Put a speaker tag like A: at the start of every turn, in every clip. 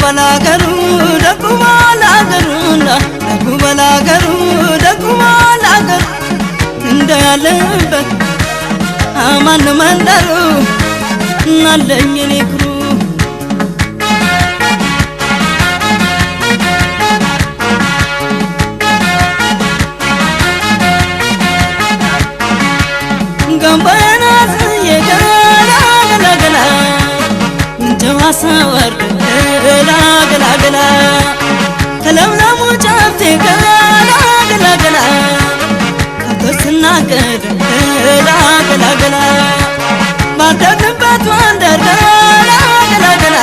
A: balagaru daku balagaru daku balagaru inda yalebet aman mandaru nalኝ nikru gambana yegala gala gala jawasawar gala gala kalamlamu chafte gala gala kasna gala gala ባደግንበት ወንደር ገላ ገላ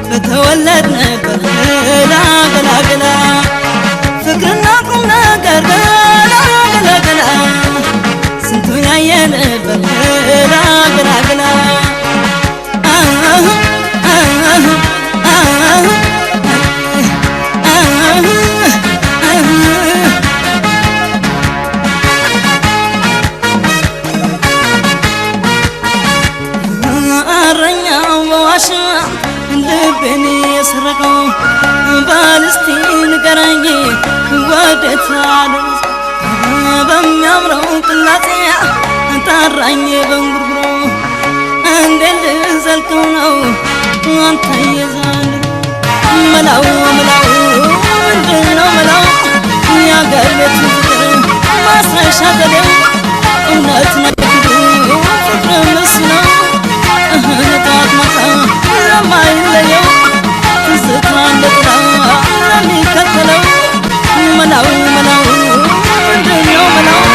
A: በተወለድንበት ገላ ገላ ፍቅርና ቁም ነገር ገላ ገላ ስንቱን ያየንበት ገላ ገላ ልቤን የሰረቀው ባልስቲን ገራኝ ወደታል በሚያምረው ቅላጼ ታራኝ በንጉርጉሮ እንዴት ልዘልቀው ነው አንተ የዛል መላው ምንድነው መላው ያገር ቤት ፍቅር ማስረሻ ገደው እውነት ነው ፍቅር መስለው ነጣት ማታ ለማይለየው ትዝታን ለጥራ ለሚከተለው መላው ምንድነው መላው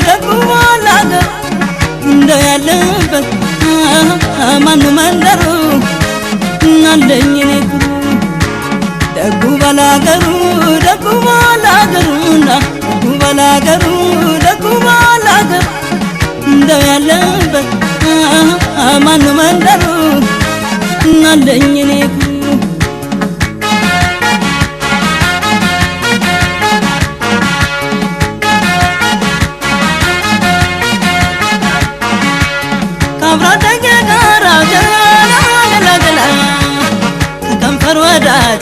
A: daku balagaru inda yalebet aman mandaru nalኝ nikru daku balagaru inda yalebet aman mandaru nalኝ nikru ከንፈር ወዳጅ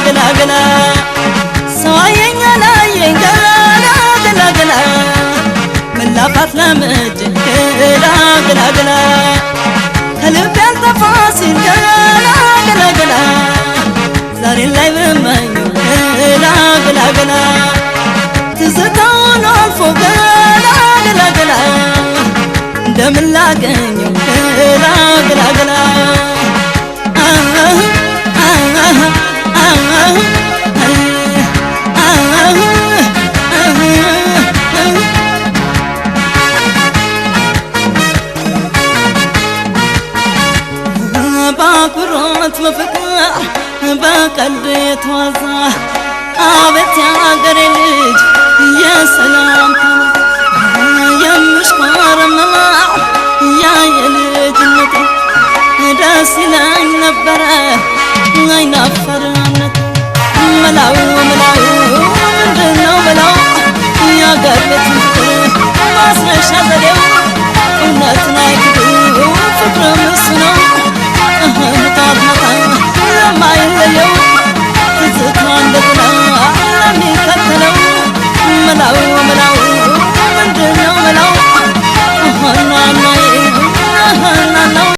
A: ገላ ገላ ሰዋየኛ ላየኝ ገላ ገላ መላፋት ለምጅ ገላ ገላ ከልብ ያልጠፋ ሲል ገላ ገላ ዛሬን ላይ ብመኘው ገላ ገላ ትዝታውን አልፎ ገላ ገላ እንደምን ላገኘው ገላ ገላ ባኩራት በፍቅር በቀልድ የተዋዛ አቤት ያገሬ ልጅ የሰላምታ የምሽኮረመማ ያ የልጅነቴ ደስ ይለኝ ነበረ አይናፈርነት መላው ምንድነው መላው ያገር ቤት ፍቅር ማስረሻ ዘዴው እውነትን አይክዱ ፍቅር ምስ ነው ነጣት ማታ ለማይለየው